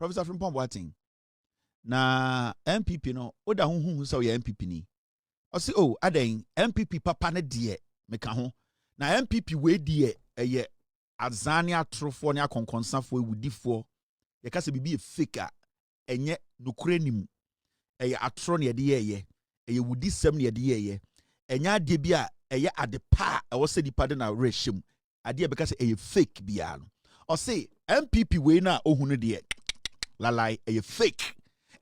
Professor Frimpong-Boateng. Na MPP no, oda hu so ye MPP ni. O say oh, aden MPP papa ne de meka ho. Na MPP we de eye azania atrofo ne akonkonsafo ewudifo. Ye ka se bibi e fake a enye nokure nim. Eye atro ne de ye. Eye wudisem ne de ye. Enya ade bi a eye ade pa e wo se dipa de na rehim. Ade e be ka se eye fake bia no. O say MPP we na ohunu de lalai eye fake.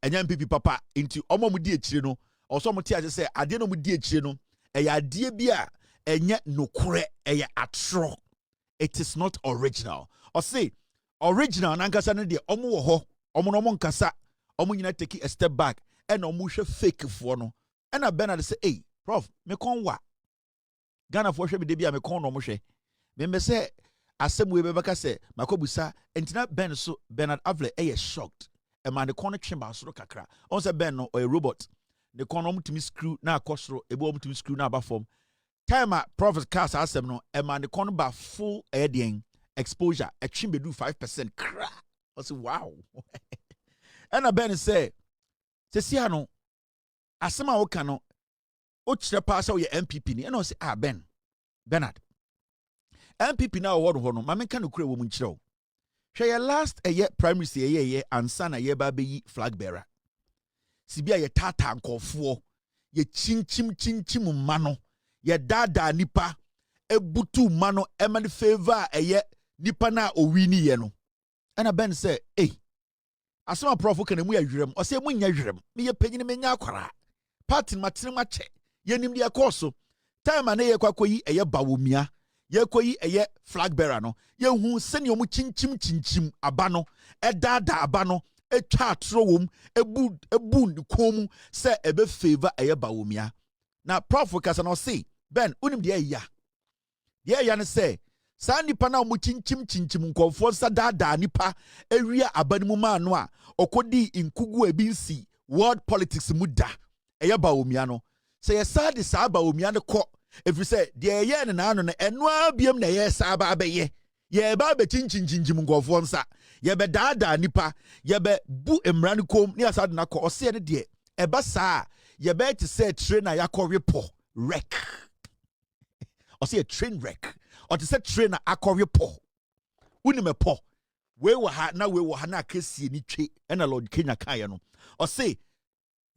Enya MPP papa into omo mu di ekire no oso mo ti age say ade no mu di ekire no eye ade bi a enye nokure eye atro. It is not original. Or say original nankasa no de omo wo ho omo no mo nkasa omo nyina take a step back and omo hwe fake fo no and a Bernard say hey prof me kon wa Ghana fo hwe be de bia me kon no mo hwe me say Asem we be beka say makobusa entina Ben so Bernard Avle shocked. A man the corner chamber soro kakra. On say Ben no or a robot. The corner mutimi screw na akosro, ebo mutimi screw na ba form. Time a Prof cast Asem no, a man the corner ba full adding exposure, a chimbe do 5% cra. I say wow. And a Ben say no Asema woka no o chire pass o ye MPP ni. And I say Bernard MPP na award ho no ma menka no kure wo mu nkyerɛw hwɛ ye last a year primaries ye ansa na ye ba beyi flag bearer sibia ye tata nkɔfoɔ ye chinchim ma no ye dada nipa ebutu ma no emani favor a ye nipa na owini ye no ɛna Ben sɛ asoma prof kana mu yɛhwerem ɔsɛ mu nya hwerem me ye panyine menya akwara party matene mache ye nim de akɔso time na ye kwakoyi ɛyɛ bawomia ye koyi eye flag bearer no ye hu sene omu chinchim abano edada abano etwa atro wom ebu ni komu se ebe favor eye bawomia na prof kasa no say Ben unim de ya ne say sa nipa na omu chinchim nkofo sa dada nipa ewia abanimu ma no a okodi nkugu ebinsi world politics muda eye bawomia no say ye sa de sa bawomia ne ko if you say the ye na no eno abiem na ye sa ba ye ba be chinchim ngofo nsa ye be dada nipa ye be bu emran kom ne asade na ko ose ne de e ba sa ye be to say trainer yakọ repo wreck ose a train wreck or to say trainer akọ repo uni me po we wo ha na akasie ni twe na Lord Kenya kan no ose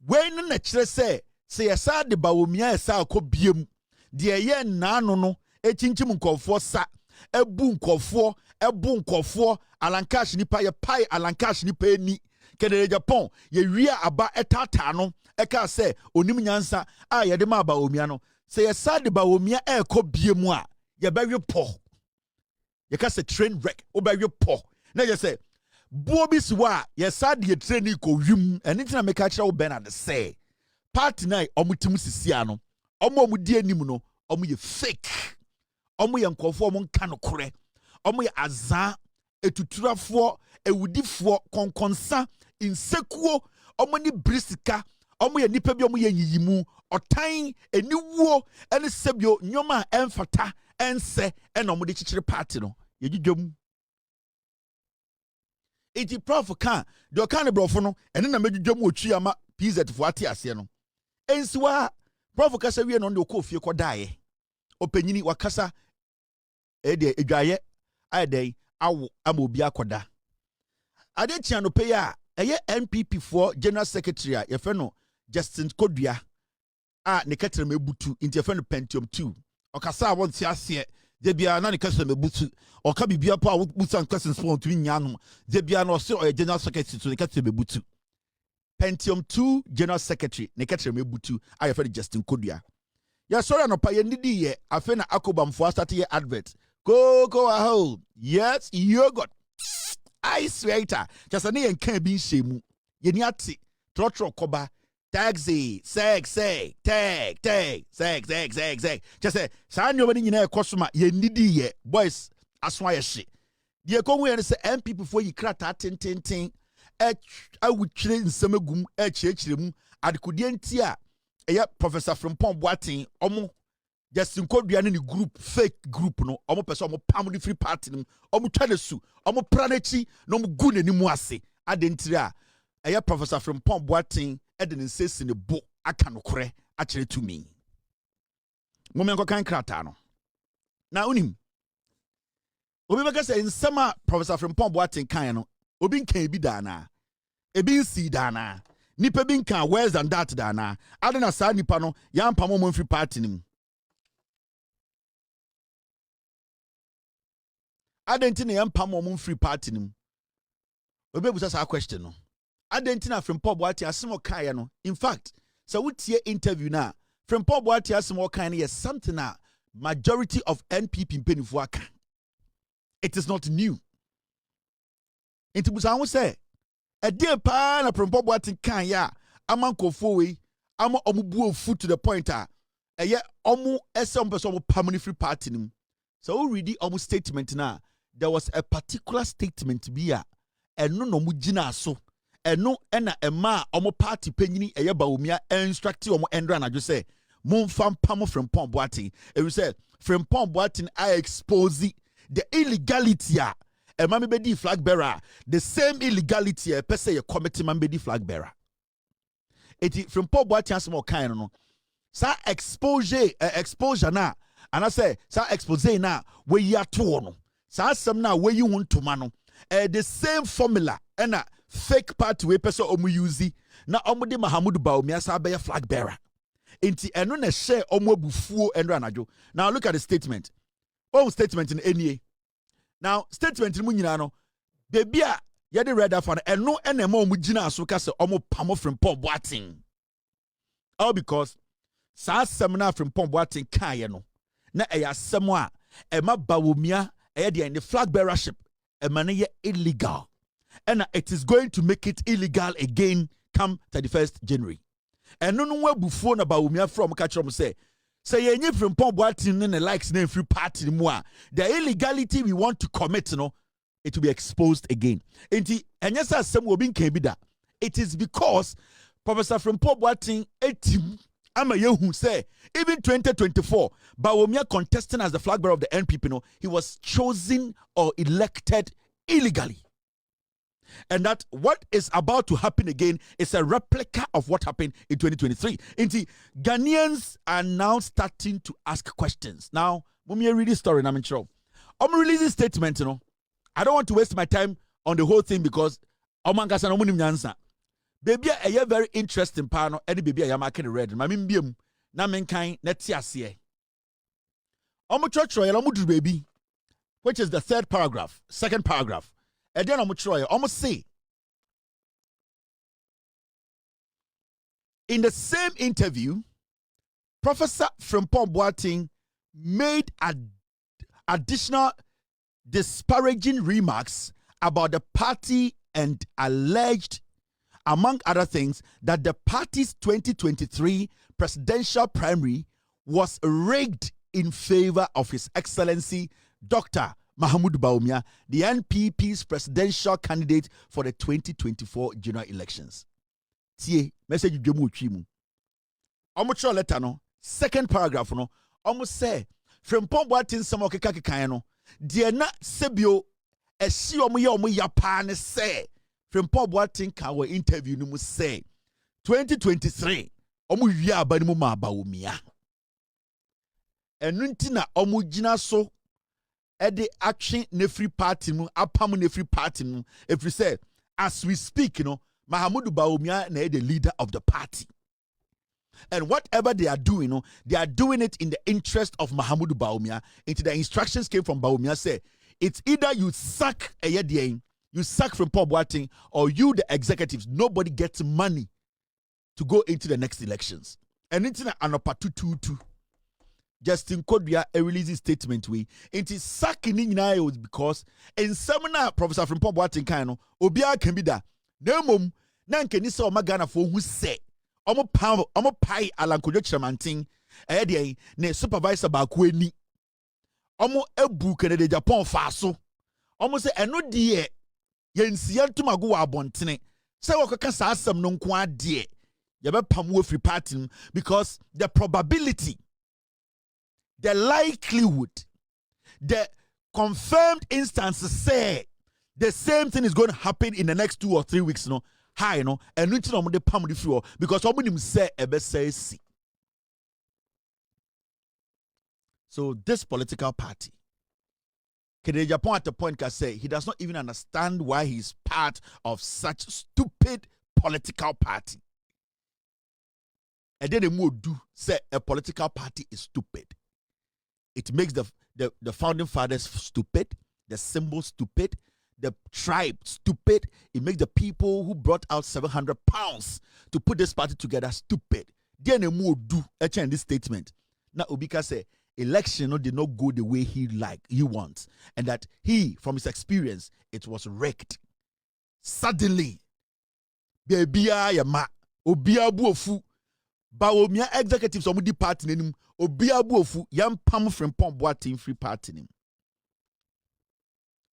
we na kire say ye sa de bawomia ye sa akọ biem de ye naano no echinchim nkofo sa ebu nkofo alankash nipa ye pai alankash nipa eni kedere Japan ye wia aba etata no eka se onim nyansa a ye de ma ba omia no se ye sa de ba omia biemu a ye ba we po ye ka se train wreck o ba we po na ye se buo bi siwa ye sa de ye train ko wim eni tina meka kira wo Bernard say party nai omutim sisia no omo die anim no omo ye fake omo ye nkofo omo nka no kore omo ye azan etuturafo ewudifo konkonsa insekuo omo ni brisika omo ye nipa bi omo ye yiyimu otan eniwuo ene sebio nyoma emfata ense ena omo de chichire party no ye dwudwom iti prof kan de kan brofo no ene na medwudwom otwi ama PZ fo ate ase no ensiwa Prof kasa wie no de okofie kodae opanyini wakasa de edwaye ayedai awo amobi akoda ade tia no pay a eye NPP for general secretary a yefe no Justin Kodua a ne ketere mebutu inti yefe no Pentium 2 okasa won ti ase de bia na ne ketere mebutu oka bibia pa butu questions for to nya no de bia no se general secretary to ne ketere mebutu Pentium 2 General Secretary Neketre Mebutu ayefere Justin Kodua. Ya sorry no pa ye ndidi ye afe na akobamfo start ye advert. Go a hole. Yes, yogurt. I swear just na ye kan bi nhemu. Ye ni ate trotro koba taxi tag just say sa nyo bani nyina ekosoma ye ndidi ye boys aswa ye hye. Ye konwe ye say MPP for yi krata ten awutwire nsamagum echiechiremu adekudie ntia eya Professor Frimpong-Boateng omo Justin Kodua ne group fake group no omo person omo pam the free party no omo twadesu omo pranechi no omo gu nanimu ase adentira eye Professor Frimpong-Boateng ede ne sesi ne bo aka nokore a kire to me momenko kan krata no na unim obi beka say nsema Professor Frimpong-Boateng kan no obi nkan bi da na ebi nsi da na nipa bi nkan worse than that da na adena sa nipa no ya mpamo mo mfiri party nim adenti na ya mpamo mo mfiri party nim obi busa sa question no adenti na Frimpong-Boateng asemo kan no in fact so wotie interview na Frimpong-Boateng asemo kan no yes something na majority of NPP mpenifo aka. It is not new. Inti busa wo say e dey pa na Frimpong-Boateng kan ya amankofo we ama omubu ofu to the point eye omu ese ompeso omu pamani free party nim. So we read omu statement na there was a particular statement bia eno no mu gina so eno ena ema omu party panyini eye Bawumia instruct omu endra na jo say mumfam pamo Frimpong-Boateng. And we said Frimpong-Boateng I expose the illegality a mami bedi flag bearer, the same illegality a per se a committee man bedi flag bearer. Eti Frimpong-Boateng small kind no. Sa exposure na, and I say sa expose na we ya to no. Sa asem na we you want to mano. The same formula and a fake party we person omu use na omu de Mahamudu Bawumia sa be flag bearer. Inti eno na share omu bufuo endra najo. Now look at the statement. Oh, statement in any. Now, statement in Munina no. Baby a yadi read that for eno enemo mujina asuka se omu pamo Frimpong-Boateng. All because sa semina Frimpong-Boateng kaya no. Na eya semwa ema Bawumia eya di the flag bearership ema ye illegal. And it is going to make it illegal again come 31st January. And no one before na Bawumia from catch say yenye Frimpong-Boateng and the likes name free party more. The illegality we want to commit, it will be exposed again. And yes, as some will be kebida. It is because Professor Frimpong-Boateng team ama who say even 2024 Bawumia contesting as the flag bearer of the NPP, he was chosen or elected illegally. And that what is about to happen again is a replica of what happened in 2023. Indeed, Ghanaians are now starting to ask questions. Now, when we read this story, I'm sure I'm releasing statement. I don't want to waste my time on the whole thing because baby, a very interesting panel. Any baby, I am making read. Mamim bium na menkain netiasie. Baby, which is the third paragraph, second paragraph. And then almost say in the same interview, Professor Frimpong-Boateng made additional disparaging remarks about the party and alleged, among other things, that the party's 2023 presidential primary was rigged in favor of His Excellency Dr. Mahamudu Bawumia, the NPP's presidential candidate for the 2024 general elections. Tie message dwemu twimu. Omo letter no, second paragraph no, omo say Frimpong-Boateng samo keka no, de na sebio esi omo ya pa ne say Frimpong-Boateng ka we interview no mu say 2023 omo wi aba ni mu ma Bawumia. Enu nti na omo gina so ede action nefri party mu apam nefri party mu if we say as we speak Mahamudu Bawumia na the leader of the party, and whatever they are doing they are doing it in the interest of Mahamudu Bawumia. Into the instructions came from Bawumia say it's either you sack you sack Frimpong-Boateng or you the executives, nobody gets money to go into the next elections. And it's an anopatututu Justin Kodria releasing statement we into sacking in was because in seminar Professor Frimpong-Boateng kano obia can be da nemom nan keni se o magana for who say omo pai alankojo chamantin de ne supervisor ba ko ani omo ebu Canada Japan fa so omo se eno de yensia ntumago wa abontene se wokaka sa asem no nko ade ye be pam wo free party because the probability, the likelihood, the confirmed instances say The same thing is going to happen in the next 2 or 3 weeks, no. Hi, no, and no know the palm the floor because somebody say ebe say see. So this political party, Kennedy Japan at the point can say he does not even understand why he's part of such stupid political party. And then the more do say a political party is stupid. It makes the founding fathers stupid, the symbol stupid, the tribe stupid. It makes the people who brought out 700 pounds to put this party together stupid. Then the more do in this statement. Now Obika say election did not go the way he wants, and that he, from his experience, it was wrecked. Suddenly, Bebia Yama, Obia Buofu, Bawomia executives of the party name, Obia Buofu, Yam Pam Frimpong-Boateng free party name.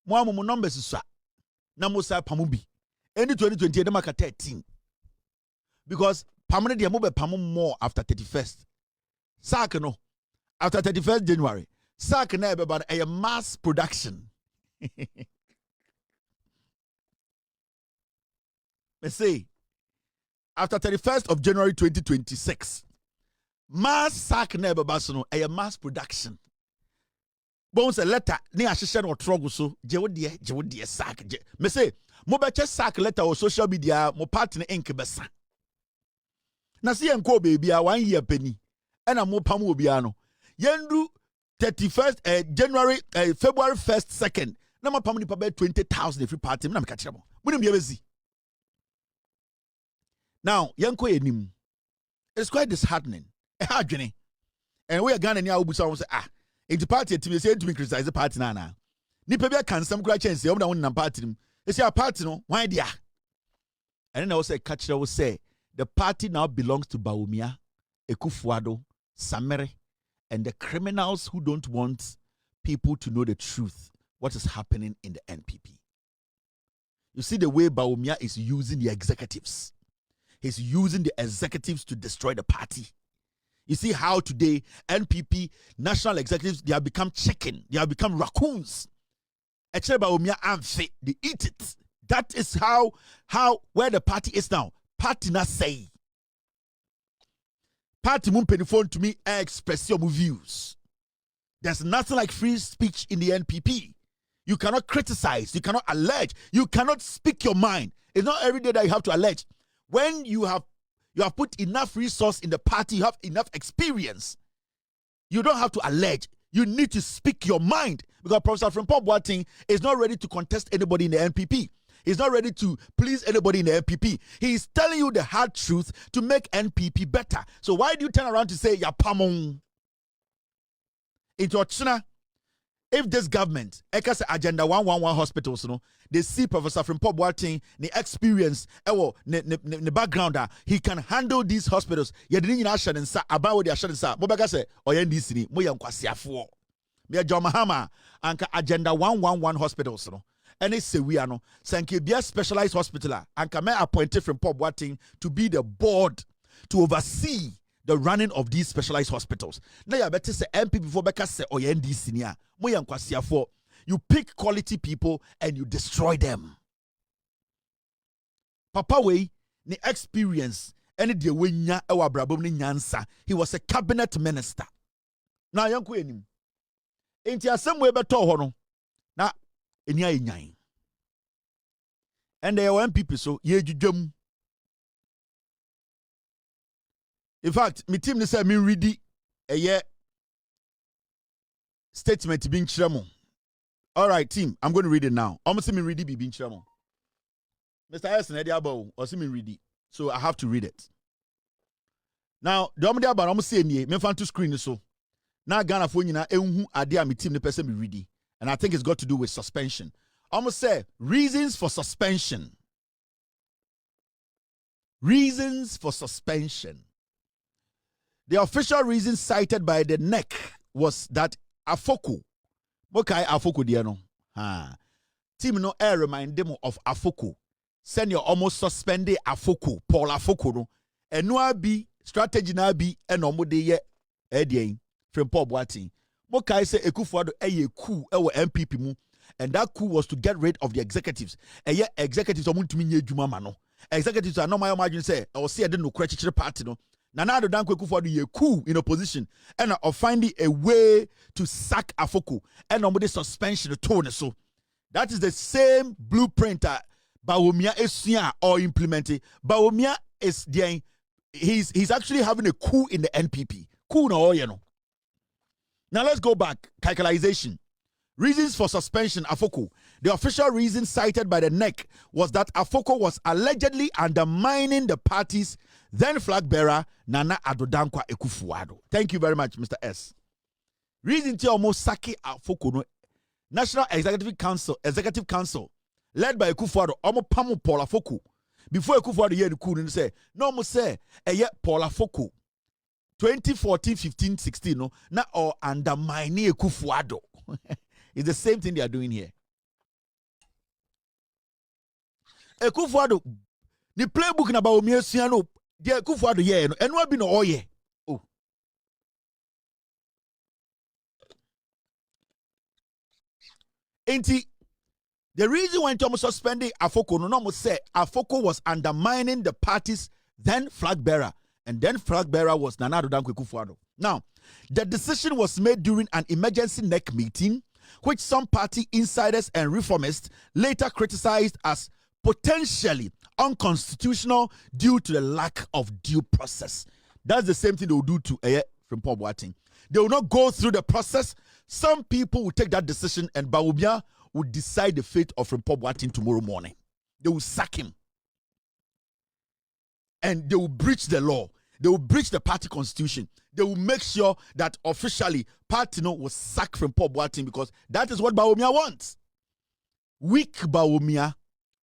Mwamu numbers is Namosa Pamubi. Any 2020, them 13. Because Pamane de Amobe Pamu more after 31st. Sakano. After 31st January, Sack never about a mass production. Let's say, after 31st of January 2026, mass sack never basono a mass production. Bones a letter near Ashem or Troguso, Jewdia sack. Me say, Mobache sack letter or social media, mo partner inkebesa. Na see and baby, 1 year penny, and a mo pamu biano. Yendu 31st January February 1st 2nd na mapam ni pabe 20,000 free party na meka kiremo munim yebezi. Now yenko enim, it's quite disheartening e ha adwene and we are Ghana ni a obusa won say the party team say to me criticize the party na nipa bia kan sam kura chance e na won nam party nim e say a party no why dia, and then I also catch will say the party now belongs to Bawumia, Ekufuado, Samere, and the criminals who don't want people to know the truth, what is happening in the NPP. You see the way Bawumia is using the executives. He's using the executives to destroy the party. You see how today NPP national executives, they have become chicken, they have become raccoons. Actually, Bawumia unfit, they eat it. That is how where the party is now. Party not say. Party mun phone to me express your views. There's nothing like free speech in the NPP. You cannot criticize, you cannot allege, you cannot speak your mind. It's not every day that you have to allege. When you have put enough resource in the party, you have enough experience. You don't have to allege. You need to speak your mind, because Professor Frimpong-Boateng is not ready to contest anybody in the NPP. He's not ready to please anybody in the NPP. He is telling you the hard truth to make NPP better. So why do you turn around to say yapamong? Into China, if this government, Eka say Agenda 111 hospitals, they see Professor Frimpong-Boateng, the experience, the background, he can handle these hospitals. You didn't know about what they are showing. Mobaga say, Oyendisini, Moyan Kwasiafo. Me John Mahama, Anka Agenda 111 hospitals, and it's we are no sanke be a specialized hospital and can appointed from Frimpong-Boateng to be the board to oversee the running of these specialized hospitals. Now you better say MP before Becca say ND senior moyan kwasiafo. You pick quality people and you destroy them. Papa way the experience any de wenya ewa brabom ni nyansa. He was a cabinet minister. Now yanko enim. Enti asem we beto ho no. Na eni ayenyan. And there were MPP so ye judwam. In fact, my team say me ready a year statement being chiramo. All right, team, I'm going to read it now. Almost me ready be being chiramo. Mr. Asem Ediabo or see me ready. So I have to read it. Now, the omdia about almost say me fan to screen so. Now Ghana for you na ehun ade a my team the person be ready. And I think it's got to do with suspension. Almost say reasons for suspension. Reasons for suspension. The official reason cited by the NEC was that Afoko, Mokai Afoko diano. Team no air remind them of Afoko. Send your almost suspended Afoko, Paul Afoko no. And no be strategy na be and omo de ye Frimpong-Boateng. Mokai say Ekufuado eye ku ewo MPP mu. And that coup was to get rid of the executives. And yet executives are to mean no. Executives are not my imagine say or see I didn't know party no. Nana Addo Dankwa Akufo-Addo coup in opposition and of finding a way to sack Afoko and on the suspension tone so. That is the same blueprint that Bawumia is or implementing. Bawumia is doing. He's actually having a coup in the NPP. Coup no, you know. Now let's go back. Calculation. Reasons for suspension, Afoko. The official reason cited by the NEC was that Afoko was allegedly undermining the party's then flag bearer, Nana Addo Dankwa Akufo-Addo. Thank you very much, Mr. S. Reason to almost saki Afoko no. National Executive Council, led by Akufo-Addo, almost Pamu Paul Afoko. Before Akufo-Addo hear the coup, and say, no more say, Paul Afoko. 2014, 15, 16, no, now or undermining Akufo-Addo. It's the same thing they are doing here. Akufo-Addo, the playbook na about Omiesiano, the Akufo-Addo yeah, and what be no oh yeah. Oh. Ain't the reason why Thomas suspending Afoko no say Afoko was undermining the party's then flag bearer, and then flag bearer was Nana Addo Dankwa Akufo-Addo. Now, the decision was made during an emergency NEC meeting, which some party insiders and reformists later criticized as potentially unconstitutional due to the lack of due process. That's the same thing they will do to Frimpong-Boateng. They will not go through the process. Some people will take that decision and Bawumia will decide the fate of Frimpong-Boateng tomorrow morning. They will sack him. And they will breach the law. They will breach the party constitution. They will make sure that officially party will sack Frimpong-Boateng because that is what Bawumia wants. Weak Bawumia,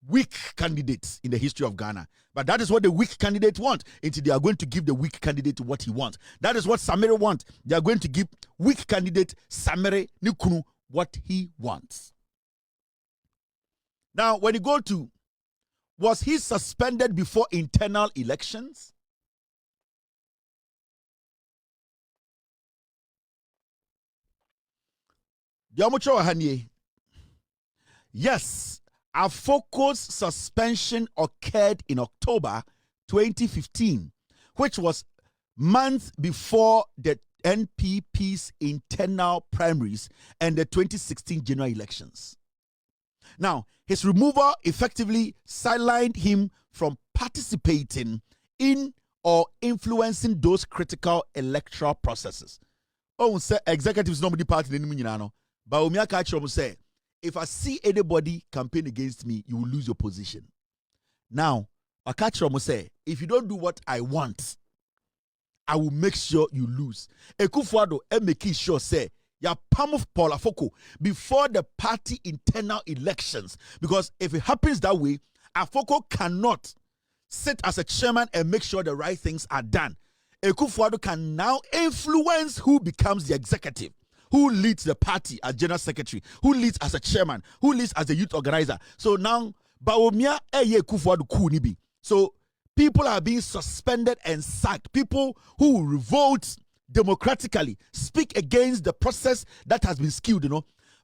weak candidates in the history of Ghana. But that is what the weak candidate wants. Until they are going to give the weak candidate what he wants. That is what Samere wants. They are going to give weak candidate Samere Nikunu what he wants. Now, when you go to, was he suspended before internal elections? Yes, Afoko's suspension occurred in October 2015, which was months before the NPP's internal primaries and the 2016 general elections. Now, his removal effectively sidelined him from participating in or influencing those critical electoral processes. Oh, say executives nobody party in the but Umia say, if I see anybody campaign against me, you will lose your position. Now, Akachromo say, if you don't do what I want, I will make sure you lose. Akufo-Addo make sure say, ya palm of Paul Afoko before the party internal elections. Because if it happens that way, Afoko cannot sit as a chairman and make sure the right things are done. Akufo-Addo can now influence who becomes the executive, who leads the party as general secretary, who leads as a chairman, who leads as a youth organizer. So now, Bawumia Akufo-Addo coup nibi. So people are being suspended and sacked. People who revolt democratically, speak against the process that has been skewed,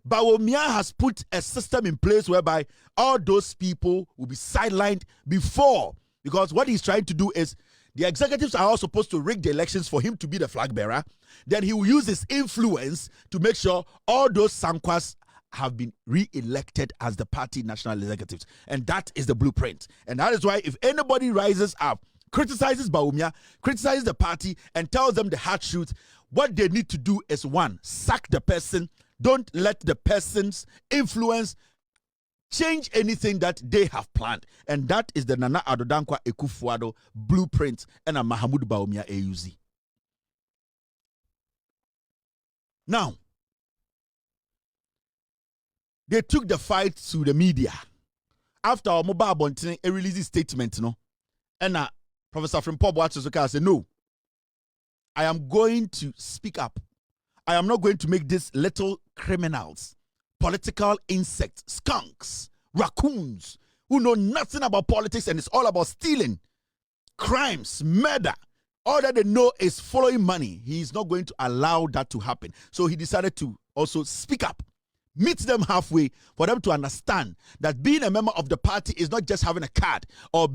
Bawumia has put a system in place whereby all those people will be sidelined before. Because what he's trying to do is, the executives are all supposed to rig the elections for him to be the flag bearer. Then he will use his influence to make sure all those Sankwas have been re-elected as the party national executives. And that is the blueprint. And that is why if anybody rises up, criticizes Bawumia, criticizes the party, and tells them the hard truth, what they need to do is one, sack the person. Don't let the person's influence change anything that they have planned. And that is the Nana Addo Dankwa Akufo-Addo blueprint and a Mahamudu Bawumia AUZ. Now, they took the fight to the media. After Mobile Bontene released a statement, and Professor Frimpong-Boateng said, no, I am going to speak up. I am not going to make these little criminals, political insects, skunks, raccoons, who know nothing about politics and it's all about stealing, crimes, murder. All that they know is following money. He is not going to allow that to happen. So he decided to also speak up. meet them halfway for them to understand that being a member of the party is not just having a card or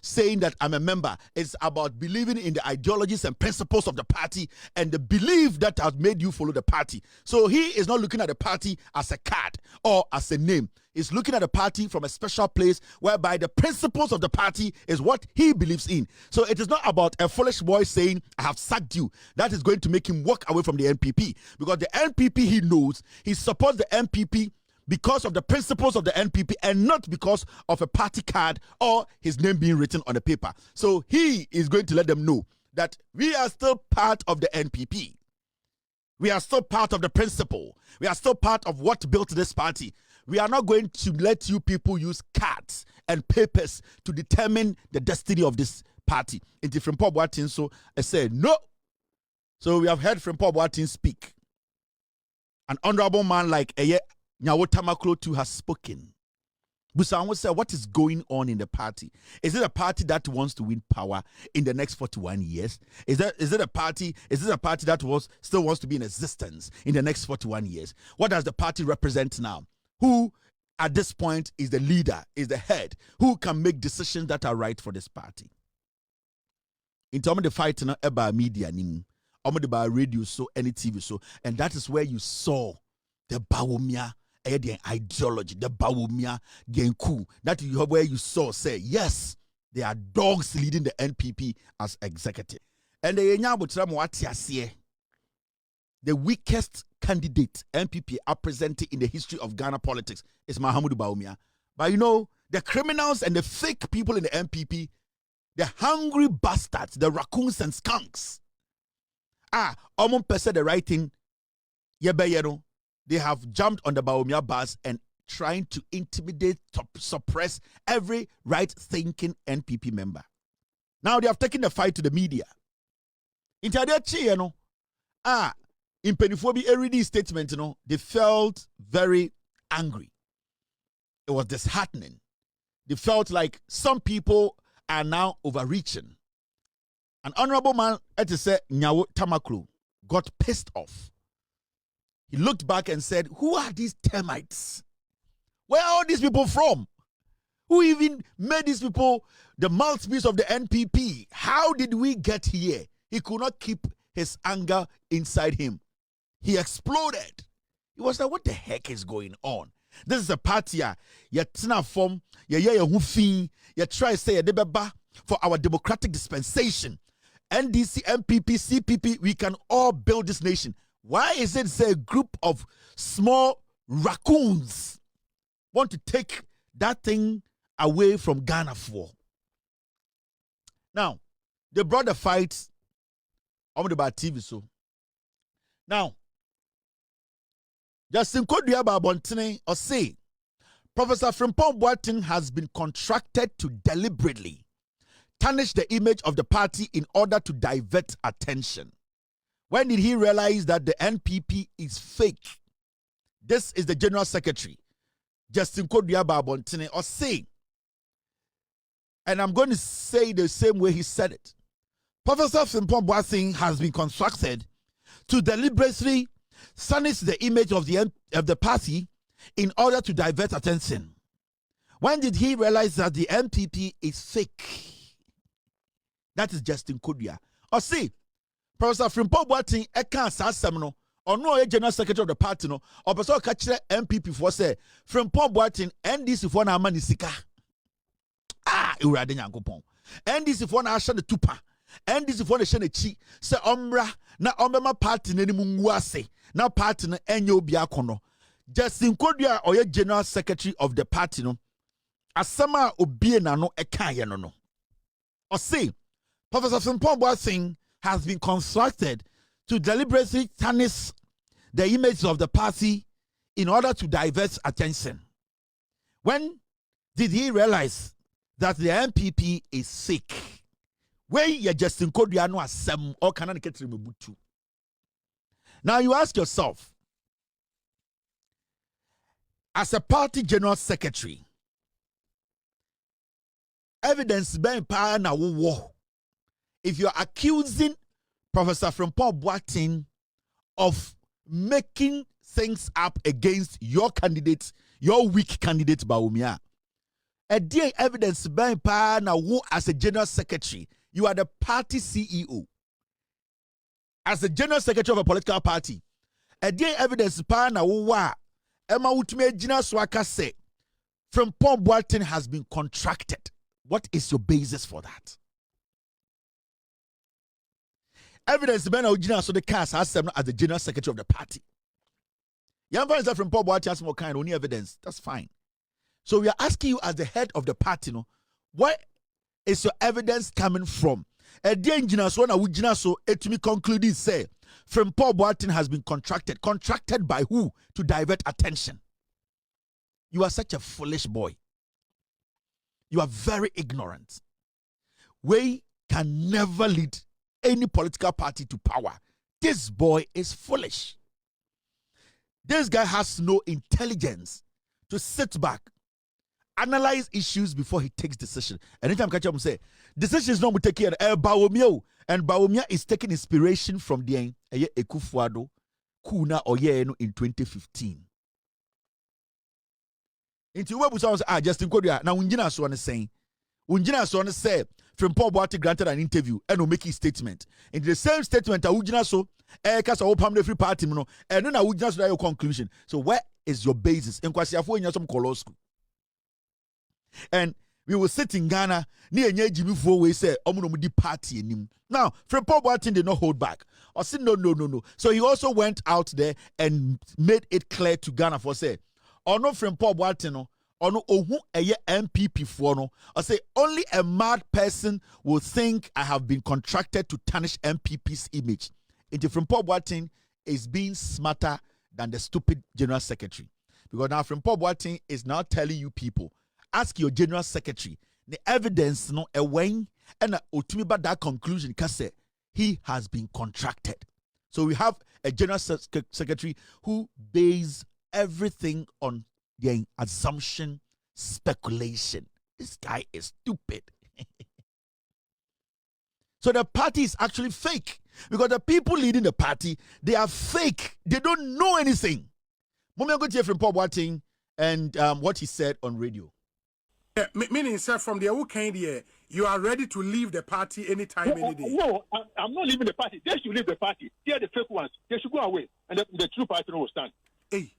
saying that I'm a member. It's about believing in the ideologies and principles of the party and the belief that has made you follow the party. So he is not looking at the party as a card or as a name. He's looking at the party from a special place whereby the principles of the party is what he believes in. So it is not about a foolish boy saying, I have sacked you. That is going to make him walk away from the NPP, because the NPP, he knows, he supports the NPP because of the principles of the NPP and not because of a party card or his name being written on the paper. So he is going to let them know that we are still part of the NPP. We are still part of the principle. We are still part of what built this party. We are not going to let you people use cards and papers to determine the destiny of this party. In different Frimpong-Boateng, so I said no. So we have heard Frimpong-Boateng speak. An honorable man like Nyawo Tamaklo too has spoken. Busanwo said, what is going on in the party? Is it a party that wants to win power in the next 41 years? Is it a party that still wants to be in existence in the next 41 years? What does the party represent now? Who at this point is the leader, is the head? Who can make decisions that are right for this party? In terms of the fight about media, about radio, so any TV, so, and that is where you saw the Bawumia ideology, the Bawumia Genku. That is where you saw say, yes, they are dogs leading the NPP as executive. And the weakest candidate NPP are presenting in the history of Ghana politics is Mahamudu Bawumia. But you know, the criminals and the fake people in the NPP, the hungry bastards, the raccoons and skunks, almost said the right thing. They have jumped on the Bawumia bus and trying to intimidate, suppress every right-thinking NPP member. Now they have taken the fight to the media. In Pennyphobia everyday statement, they felt very angry. It was disheartening. They felt like some people are now overreaching. An honorable man, to say Nyawo Tamaklo, got pissed off. He looked back and said, who are these termites? Where are all these people from? Who even made these people the mouthpiece of the NPP? How did we get here? He could not keep his anger inside him. He exploded. He was like, what the heck is going on? This is a party, you form, you try to say for our democratic dispensation. NDC, MPP, CPP, we can all build this nation. Why is it say a group of small raccoons want to take that thing away from Ghana for? Now, they brought the fight on the TV, so. Now, Justin Koduaba Bontene or say, Professor Frimpong-Boateng has been contracted to deliberately tarnish the image of the party in order to divert attention. When did he realize that the NPP is fake? This is the General Secretary, Justin Koduaba Bontene, or say, and I'm going to say the same way he said it. Professor Frimpong-Boateng has been constructed to deliberately tarnish the image of the party in order to divert attention. When did he realize that the NPP is fake? That is Justin Kodia. Or see, Professor Frimpong-Boateng can't Asem no, or no General Secretary of the party no, or person catch the NPP for say Frimpong-Boateng NDC for na manisika. Urade Nyankopon. NDC for na asha the tupa. NDC for na shene chi se omra na ombema party na nimu nguase na party na enye obi akono. Justin Kodia or General Secretary of the party no. Asema obie na no ekaye no no. Or say Professor Frimpong-Boateng has been constructed to deliberately tarnish the image of the party in order to divert attention. When did he realize that the NPP is sick? When you Justin Kodia no Asem or Kanani Ketrimubutu. Now you ask yourself, as a party general secretary, evidence being power na war. If you're accusing Professor Frimpong-Boateng of making things up against your candidate, your weak candidate, Bawumia. A day evidence by pa na wo as a general secretary, you are the party CEO. As the general secretary of a political party, a day evidence pa na wo wa Emma Utme Gina Swaka say Frimpong-Boateng has been contracted. What is your basis for that? Evidence Ben Ojina so the cast Asem as the general secretary of the party. Young man said Frimpong-Boateng has more kind, only evidence. That's fine. So we are asking you as the head of the party, no, where is your evidence coming from? A danger so na Ujina so to me concluding say Frimpong-Boateng has been contracted. Contracted by who? To divert attention. You are such a foolish boy. You are very ignorant. We can never lead any political party to power. This boy is foolish. This guy has no intelligence to sit back, analyze issues before he takes decision. Anytime catch up say, decisions not take care Bawumia, and Bawumia is taking inspiration from the Ekufuado Kuna Oyeno in 2015. Into Webu sounds Justin Kodia. Now Unjina so on saying Unjina so on say Frimpong-Boateng granted an interview and will make his statement. In the same statement, Unjina so cast a permanent free party, no, and then Unjina so your conclusion. So where is your basis? In Kwasiafo in some colosco. And we will sit in Ghana near Jimmy Fo we say Omunomudi party in him. Now, Frimpong-Boateng did not hold back. Or said no. So he also went out there and made it clear to Ghana for say, or no Frimpong-Boateng no, or no ohu eye MPP for no. I say only a mad person will think I have been contracted to tarnish MPP's image. Into Frimpong-Boateng is being smarter than the stupid general secretary. Because now Frimpong-Boateng is now telling you people, ask your general secretary the evidence no away and ultimately that conclusion because he has been contracted. So we have a general secretary who based everything on the assumption, speculation. This guy is stupid. So the party is actually fake because the people leading the party, they are fake. They don't know anything. Mommy, I'm going to hear from Frimpong-Boateng and what he said on radio. Yeah, meaning, sir, from the whole kind here, you are ready to leave the party anytime, any day. No, I'm not leaving the party. They should leave the party. They are the fake ones. They should go away, and the true party will stand. Hey,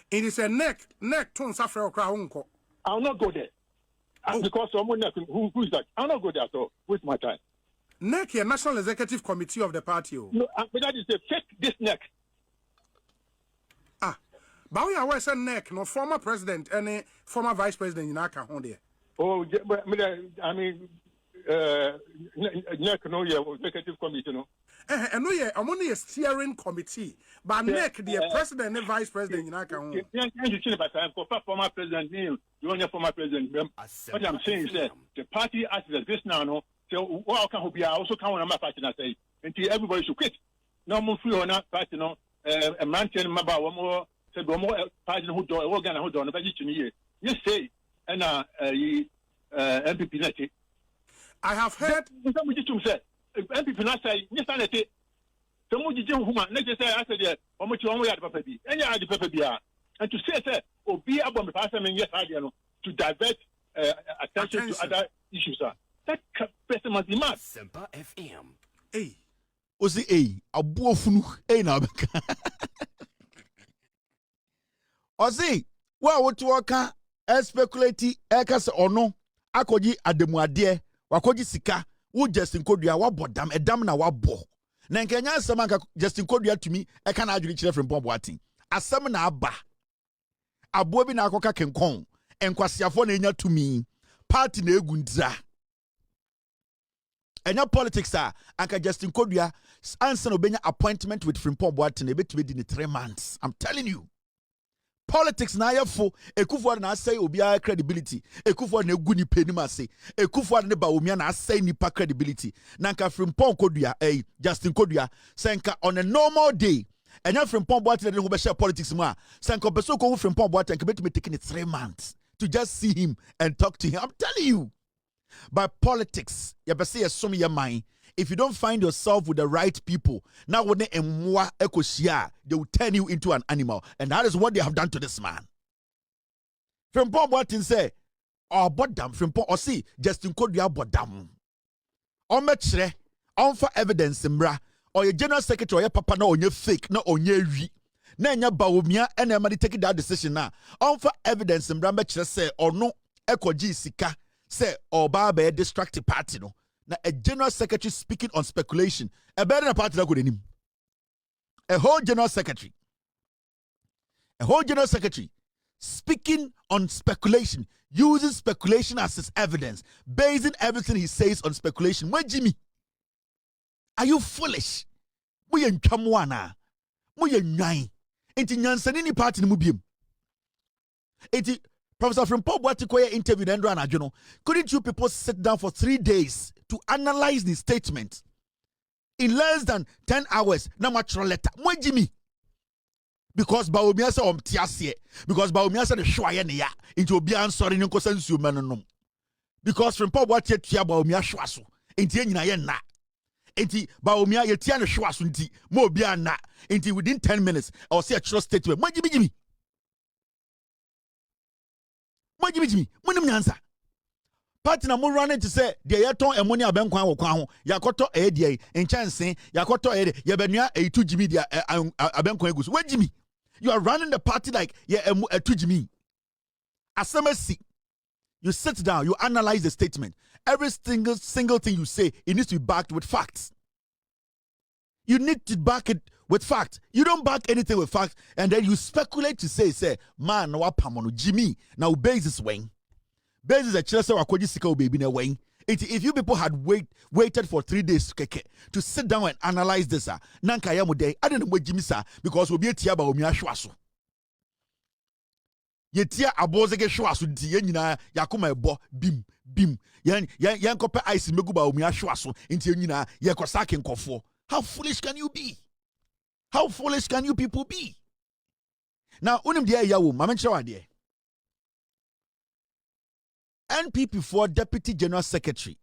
it is a neck to suffer. I'll not go there. Because someone who is that? I'll not go there at all. Waste my time. Neck here, National Executive Committee of the party. No, but that is a fake. This neck. But we are saying neck, no former president, any former vice president in Aka on there. Oh, I mean, neck, no, yeah, executive committee, no. And no, yeah, I'm only a steering committee, but neck, the president and vice president in Aka on. Former president, you want your former president. What I'm saying is that the party as this now, no. So, what can be also count on my party and say, until everybody should quit. No more free or not, party, no, a man telling me about one more. Said one more party who do organ who don't about each year. You say and MPP. I have heard some which you said MPP not say yes I say some which you whom next say I said how much you only had papa be and you had the papa be and to say or be about the pastor yes I know to divert attention to other issues that person must be mad. Semper FM. Hey. Osi abuofunu na beka. Osi, what waka speculate ekase ono akoji ademuade wakoji sika wo Justin Kodua wabodam edam na wabo na nkenya asem anka Justin Kodua tumi eka na adwiri kire Frimpong-Boateng asem na aba abo bi na akoka kenkon enkwasiafo na enya tumi party na egundra enya politics anka Justin Kodua answer no benya appointment with Frimpong-Boateng ebetumi di 3 months. I'm telling you. Politics na yefo Ekufuado na say obiara credibility Ekufuado na egu ni penim ase Ekufuado ne Bawumia na say nipa credibility na nka Frimpong-Kodua Justin Kodua senka on a normal day enya Frimpong-Boateng ne ho be share politics mu a senka obeso ko Frimpong-Boateng ke betumi taking 3 months to just see him and talk to him. I'm telling you By politics, if you don't find yourself with the right people, now when they will turn you into an animal. And that is what they have done to this man. Frimpong-Boateng say, oh, bodam, Frimpong, or see, Justin Kodria bodam. Or metre, on for evidence, mbra, or your general secretary, or your papa, no, on your fake, no, on your re. Nanya Baumia, and everybody taking that decision now. On for evidence, mbra, metre say, or no, Eko G Sika, say, or Barbe, distracted party, no. Now, a general secretary speaking on speculation, a better party that could him. A whole general secretary speaking on speculation, using speculation as his evidence, basing everything he says on speculation. Where Jimmy? Are you foolish? We ain't Chamwana. We ain't nine. Ain't Nyansanini party in Mubium. Ain't Professor Frimpong-Boateng interviewed Andrew and Ajono. Couldn't you people sit down for 3 days to analyze the statement? In less than 10 hours, na natural letter. Where Jimmy? Because Baumia said tiasie. Because Baumia said the shwaye ne ya. Into obi ansori ni nkosansu manonom. Because Frimpong-Boateng tia Baumia shwaso. Enti nyina ye na. Enti Baumia ye tia no shwaso nti mo obi na. Enti within 10 minutes I will see a true statement. Mo Jimmy. Mo Jimmy. Mo nim nyansa. Party na mo running to say de yeton emoni abenkwan wo kwan ho. Yakoto de enchanse, yakoto ye benua e2 Jimmy dia abenkwan egusu. Where Jimmy? You are running the party like yeah, a 2 Jimmy. Asem, you sit down, you analyze the statement. Every single thing you say, it needs to be backed with facts. You need to back it with facts. You don't back anything with facts, and then you speculate to say, man, no pamono Jimmy. Now basis wing. Basis a chelsea wakoji sika baby na wing. If you people had waited for 3 days to sit down and analyze this, nanka ya mude, I don't know what Jimmy sa because we'll be a tiaba omia shwasu. Ye tia abozeke shwasu di yenina yakuma ebo bim. Yan kope ice meguba omia shwasu inti yenina ye kosaki nkofo. How foolish can you be? How foolish can you people be? Now, unim dia yawo, mamenchwa dia. NPP for Deputy General Secretary